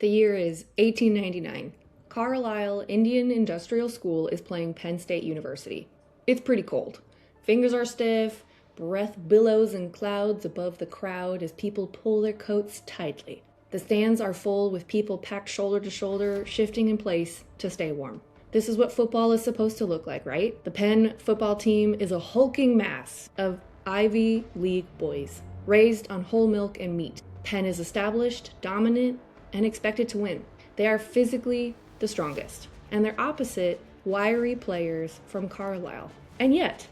The year is 1899. Carlisle Indian Industrial School is playing Penn State University. It's pretty cold. Fingers are stiff, breath billows in clouds above the crowd as people pull their coats tightly. The stands are full with people packed shoulder to shoulder, shifting in place to stay warm. This is what football is supposed to look like, right? The Penn football team is a hulking mass of Ivy League boys, raised on whole milk and meat. Penn is established, dominant, and expected to win. They are physically the strongest, and they're opposite wiry players from Carlisle. And yet,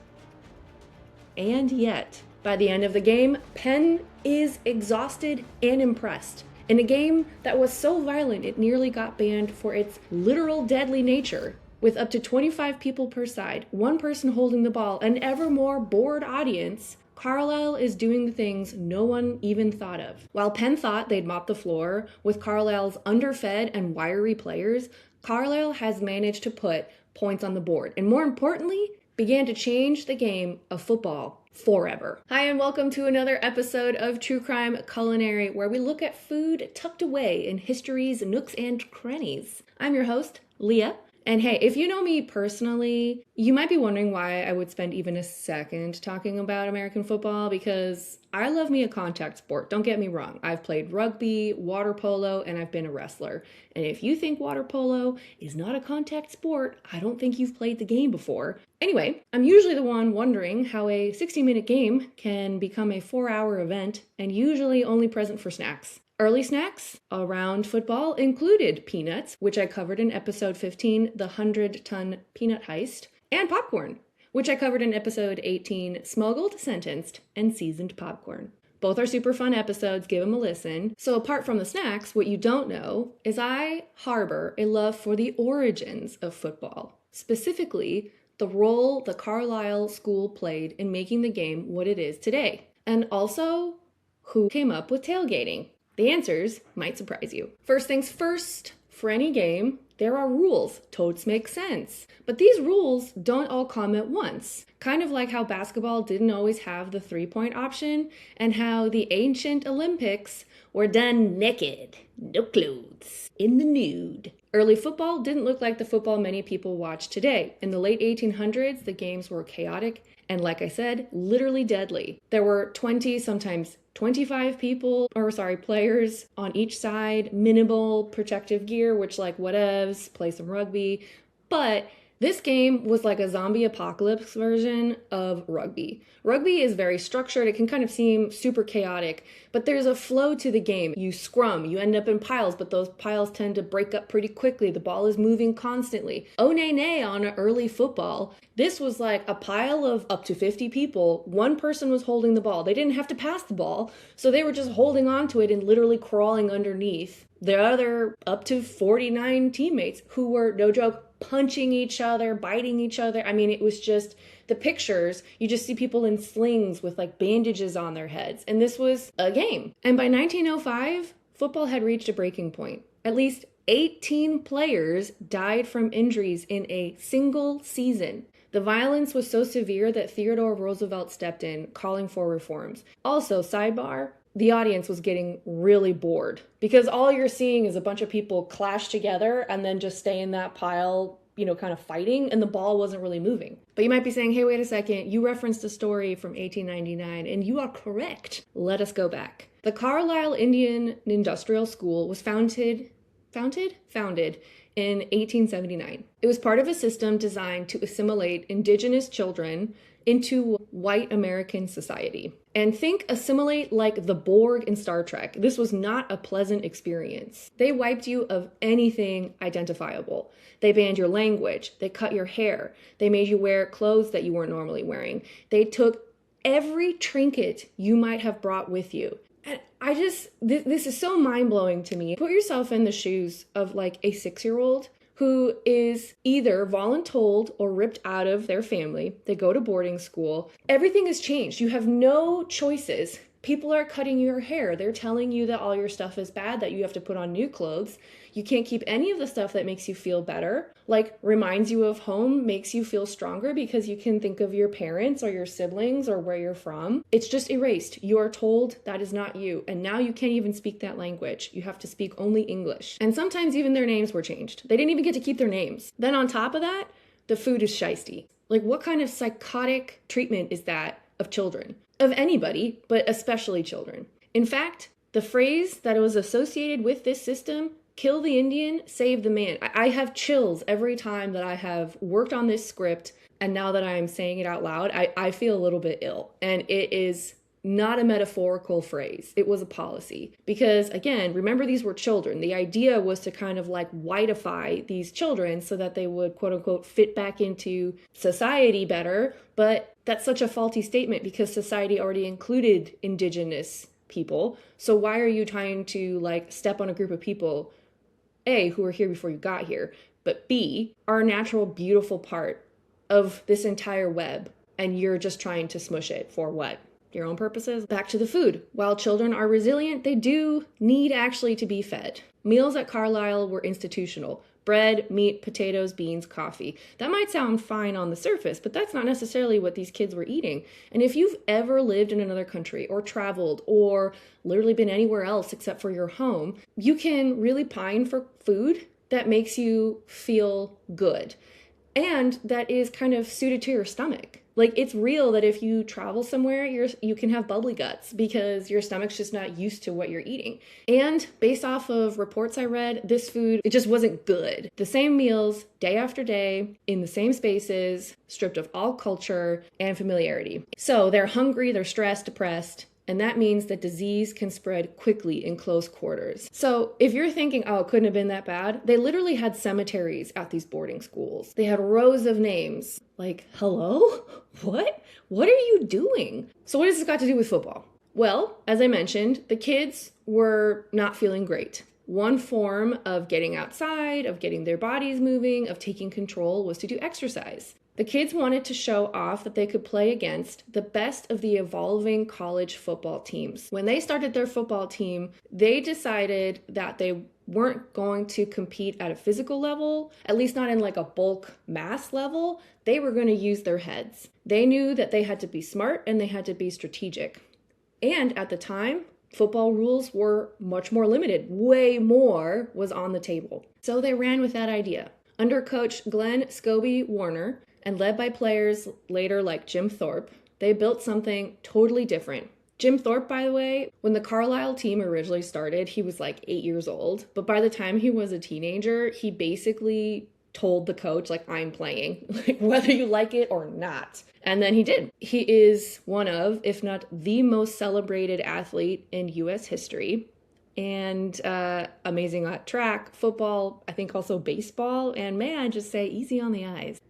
by the end of the game, Penn is exhausted and impressed. In a game that was so violent it nearly got banned for its literal deadly nature, with up to 25 people per side, one person holding the ball, an ever more bored audience, Carlisle is doing the things no one even thought of. While Penn thought they'd mop the floor with Carlisle's underfed and wiry players, Carlisle has managed to put points on the board, and more importantly, began to change the game of football forever. Hi, and welcome to another episode of True Crime Culinary, where we look at food tucked away in history's nooks and crannies. I'm your host, Leah. And hey, if you know me personally, you might be wondering why I would spend even a second talking about American football, because I love me a contact sport. Don't get me wrong. I've played rugby, water polo, and I've been a wrestler. And if you think water polo is not a contact sport, I don't think you've played the game before. Anyway, I'm usually the one wondering how a 60-minute game can become a 4-hour event, and usually only present for snacks. Early snacks around football included peanuts, which I covered in episode 15, the 100-ton peanut heist, and popcorn, which I covered in episode 18, smuggled, sentenced, and seasoned popcorn. Both are super fun episodes, give them a listen. So apart from the snacks, what you don't know is I harbor a love for the origins of football, specifically the role the Carlisle School played in making the game what it is today, and also who came up with tailgating. The answers might surprise you. First things first, for any game, there are rules. Totes make sense. But these rules don't all come at once. Kind of like how basketball didn't always have the 3-point option, and how the ancient Olympics were done naked, no clothes, in the nude. Early football didn't look like the football many people watch today. In the late 1800s, the games were chaotic and, like I said, literally deadly. There were 20, sometimes 25 players on each side, minimal protective gear, which like whatevs, play some rugby. But this game was like a zombie apocalypse version of rugby. Rugby is very structured. It can kind of seem super chaotic, but there's a flow to the game. You scrum, you end up in piles, but those piles tend to break up pretty quickly. The ball is moving constantly. Oh, nay, on early football. This was like a pile of up to 50 people. One person was holding the ball. They didn't have to pass the ball, so they were just holding on to it and literally crawling underneath. The other up to 49 teammates who were, no joke, punching each other, biting each other. I mean, it was just the pictures. You just see people in slings with like bandages on their heads. And this was a game. And by 1905, football had reached a breaking point. At least 18 players died from injuries in a single season. The violence was so severe that Theodore Roosevelt stepped in, calling for reforms. Also, sidebar, the audience was getting really bored because all you're seeing is a bunch of people clash together and then just stay in that pile, kind of fighting, and the ball wasn't really moving. But you might be saying, hey, wait a second, you referenced a story from 1899, and you are correct. Let us go back. The Carlisle Indian Industrial School was founded in 1879. It was part of a system designed to assimilate indigenous children into white American society. And think assimilate like the Borg in Star Trek. This was not a pleasant experience. They wiped you of anything identifiable. They banned your language. They cut your hair. They made you wear clothes that you weren't normally wearing. They took every trinket you might have brought with you. And this is so mind-blowing to me. Put yourself in the shoes of like a 6-year-old who is either voluntold or ripped out of their family. They go to boarding school. Everything has changed. You have no choices People are cutting your hair. They're telling you that all your stuff is bad, that you have to put on new clothes. You can't keep any of the stuff that makes you feel better, like reminds you of home, makes you feel stronger because you can think of your parents or your siblings or where you're from. It's just erased. You are told that is not you. And now you can't even speak that language. You have to speak only English. And sometimes even their names were changed. They didn't even get to keep their names. Then on top of that, the food is shiesty. Like, what kind of psychotic treatment is that of children? Of anybody, but especially children. In fact, the phrase that was associated with this system, kill the Indian, save the man. I have chills every time that I have worked on this script, and now that I am saying it out loud, I feel a little bit ill. And it is not a metaphorical phrase. It was a policy. Because again, remember, these were children. The idea was to kind of like whiteify these children so that they would, quote unquote, fit back into society better. But that's such a faulty statement because society already included indigenous people. So why are you trying to like step on a group of people, A, who were here before you got here, but B, are a natural, beautiful part of this entire web, and you're just trying to smush it for what? Your own purposes? Back to the food. While children are resilient, they do need actually to be fed. Meals at Carlisle were institutional. Bread, meat, potatoes, beans, coffee. That might sound fine on the surface, but that's not necessarily what these kids were eating. And if you've ever lived in another country or traveled or literally been anywhere else except for your home, you can really pine for food that makes you feel good and that is kind of suited to your stomach. Like, it's real that if you travel somewhere, you can have bubbly guts because your stomach's just not used to what you're eating. And based off of reports I read, this food, it just wasn't good. The same meals day after day in the same spaces, stripped of all culture and familiarity. So they're hungry, they're stressed, depressed, and that means that disease can spread quickly in close quarters. So if you're thinking, oh, it couldn't have been that bad, they literally had cemeteries at these boarding schools. They had rows of names. Like, hello? What? What are you doing? So what has this got to do with football? Well, as I mentioned, the kids were not feeling great. One form of getting outside, of getting their bodies moving, of taking control was to do exercise. The kids wanted to show off that they could play against the best of the evolving college football teams. When they started their football team, they decided that they weren't going to compete at a physical level, at least not in like a bulk mass level. They were going to use their heads. They knew that they had to be smart and they had to be strategic. And at the time, football rules were much more limited. Way more was on the table. So they ran with that idea. Under coach Glenn Scobie Warner, and led by players later like Jim Thorpe, they built something totally different. Jim Thorpe, by the way, when the Carlisle team originally started, he was like 8 years old. But by the time he was a teenager, he basically told the coach, like, I'm playing, like, whether you like it or not. And then he did. He is one of, if not the most celebrated athlete in U.S. history. And amazing at track, football, I think also baseball. And may I just say, easy on the eyes.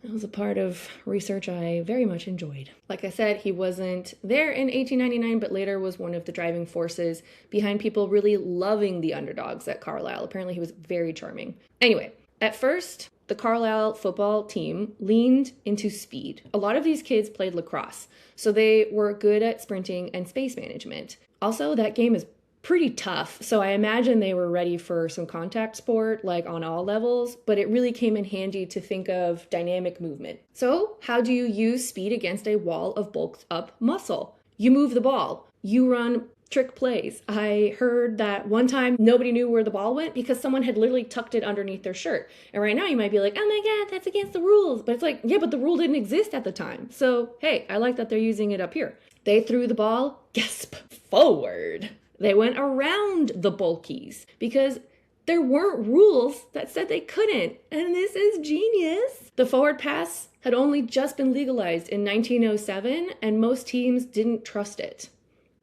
That was a part of research I very much enjoyed. Like I said, he wasn't there in 1899, but later was one of the driving forces behind people really loving the underdogs at Carlisle. Apparently he was very charming. Anyway, at first, the Carlisle football team leaned into speed. A lot of these kids played lacrosse, so they were good at sprinting and space management. Also, that game is pretty tough, so I imagine they were ready for some contact sport, like on all levels, but it really came in handy to think of dynamic movement. So how do you use speed against a wall of bulked up muscle? You move the ball. You run trick plays. I heard that one time nobody knew where the ball went because someone had literally tucked it underneath their shirt. And right now you might be like, oh my God, that's against the rules. But it's like, yeah, but the rule didn't exist at the time. So hey, I like that they're using it up here. They threw the ball, gasp, forward. They went around the bulkies because there weren't rules that said they couldn't. And this is genius. The forward pass had only just been legalized in 1907 and most teams didn't trust it.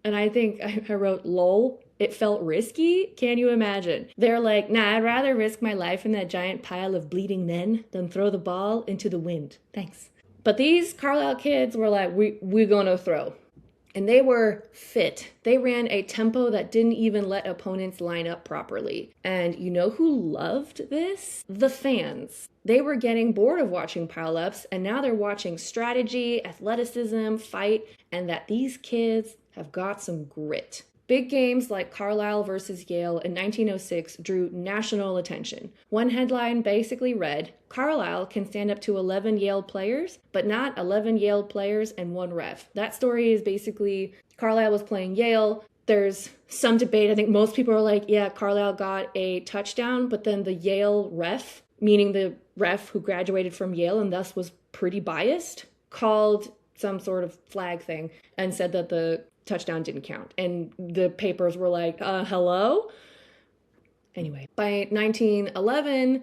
And I think I wrote, lol, it felt risky. Can you imagine? They're like, nah, I'd rather risk my life in that giant pile of bleeding men than throw the ball into the wind. Thanks. But these Carlisle kids were like, we're gonna throw. And they were fit. They ran a tempo that didn't even let opponents line up properly. And you know who loved this? The fans. They were getting bored of watching pile-ups, and now they're watching strategy, athleticism, fight, and that these kids have got some grit. Big games like Carlisle versus Yale in 1906 drew national attention. One headline basically read, Carlisle can stand up to 11 Yale players, but not 11 Yale players and one ref. That story is basically Carlisle was playing Yale. There's some debate. I think most people are like, yeah, Carlisle got a touchdown, but then the Yale ref, meaning the ref who graduated from Yale and thus was pretty biased, called some sort of flag thing and said that the touchdown didn't count. And the papers were like, hello? Anyway, by 1911,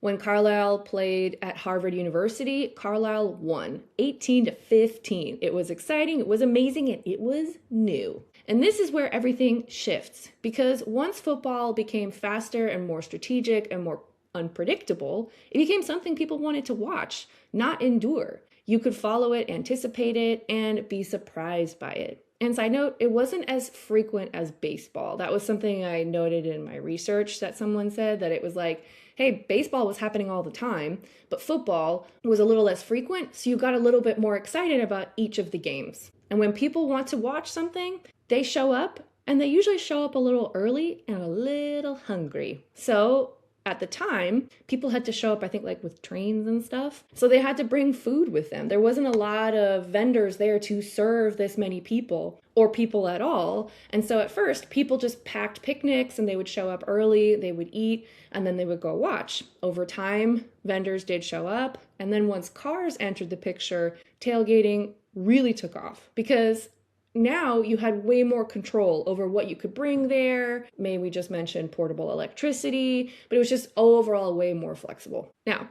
when Carlisle played at Harvard University, Carlisle won 18-15. It was exciting, it was amazing, and it was new. And this is where everything shifts, because once football became faster and more strategic and more unpredictable, it became something people wanted to watch, not endure. You could follow it, anticipate it, and be surprised by it. And side note, it wasn't as frequent as baseball. That was something I noted in my research that someone said, that it was like, hey, baseball was happening all the time, but football was a little less frequent, so you got a little bit more excited about each of the games. And when people want to watch something, they show up, and they usually show up a little early and a little hungry. So at the time, people had to show up, I think, like with trains and stuff. So they had to bring food with them. There wasn't a lot of vendors there to serve this many people or people at all. And so at first, people just packed picnics and they would show up early, they would eat, and then they would go watch. Over time, vendors did show up. And then once cars entered the picture, tailgating really took off because now you had way more control over what you could bring there. Maybe we just mentioned portable electricity, but it was just overall way more flexible. Now,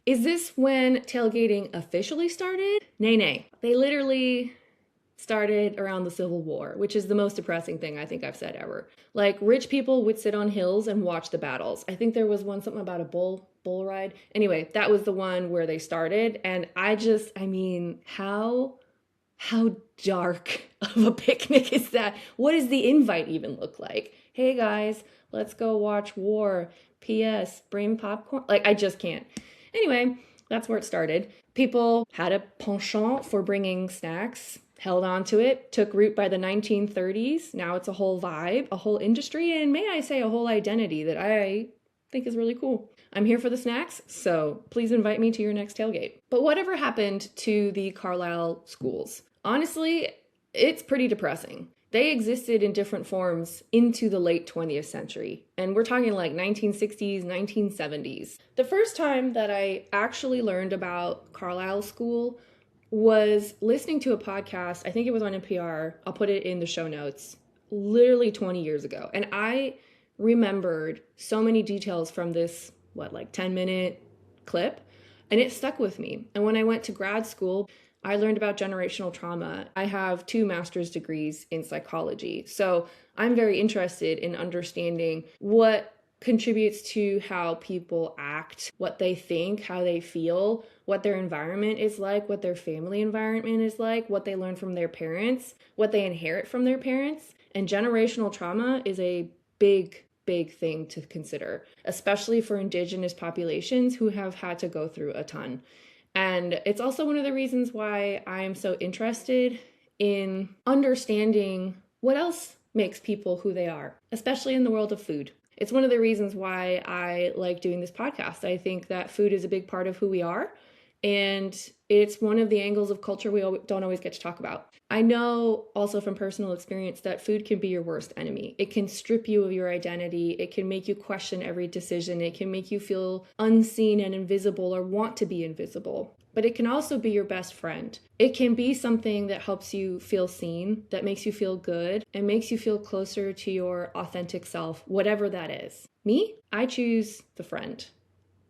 is this when tailgating officially started? Nay. They literally started around the Civil War, which is the most depressing thing I think I've said ever. Like, rich people would sit on hills and watch the battles. I think there was something about a bull ride. Anyway, that was the one where they started. And how dark of a picnic is that? What does the invite even look like? Hey guys, let's go watch war. P.S. Bring popcorn. Like, I just can't. Anyway, that's where it started. People had a penchant for bringing snacks, held on to it, took root by the 1930s. Now it's a whole vibe, a whole industry, and may I say a whole identity that I think is really cool. I'm here for the snacks, so please invite me to your next tailgate. But whatever happened to the Carlisle schools? Honestly, it's pretty depressing. They existed in different forms into the late 20th century, and we're talking like 1960s, 1970s. The first time that I actually learned about Carlisle School was listening to a podcast. I think it was on NPR. I'll put it in the show notes. Literally 20 years ago. And I remembered so many details from this, 10-minute clip, and it stuck with me. And when I went to grad school, I learned about generational trauma. I have 2 master's degrees in psychology. So I'm very interested in understanding what contributes to how people act, what they think, how they feel, what their environment is like, what their family environment is like, what they learn from their parents, what they inherit from their parents. And generational trauma is a big thing to consider, especially for Indigenous populations who have had to go through a ton. And it's also one of the reasons why I am so interested in understanding what else makes people who they are, especially in the world of food. It's one of the reasons why I like doing this podcast. I think that food is a big part of who we are, and it's one of the angles of culture we don't always get to talk about. I know also from personal experience that food can be your worst enemy. It can strip you of your identity. It can make you question every decision. It can make you feel unseen and invisible or want to be invisible. But it can also be your best friend. It can be something that helps you feel seen, that makes you feel good, and makes you feel closer to your authentic self, whatever that is. Me, I choose the friend.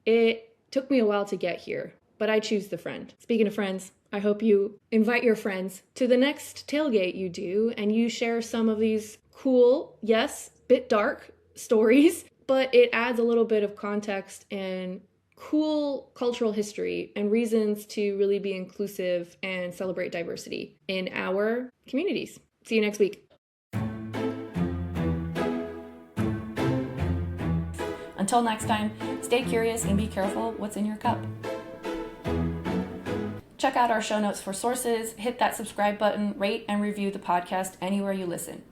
It took me a while to get here, but I choose the friend. Speaking of friends, I hope you invite your friends to the next tailgate you do, and you share some of these cool, yes, bit dark stories, but it adds a little bit of context and cool cultural history and reasons to really be inclusive and celebrate diversity in our communities. See you next week. Until next time, stay curious and be careful what's in your cup. Check out our show notes for sources, hit that subscribe button, rate and review the podcast anywhere you listen.